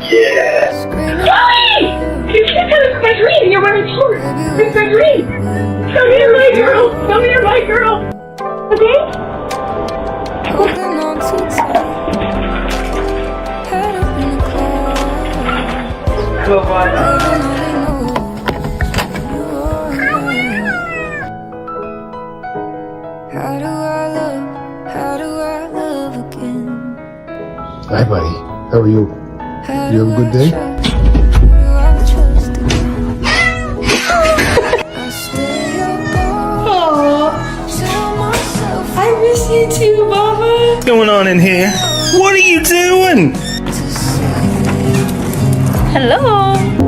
Yeah. Joey! You can't tell it's my dream. You're wearing shorts. It's my dream. Come here, my girl. Come here, my girl. Okay? Holding on too tight. Head up in the clouds. Come on. How do I love again? Hi, buddy. How are you? You have a good day? I miss you too, Mama. What's going on in here? What are you doing? Hello.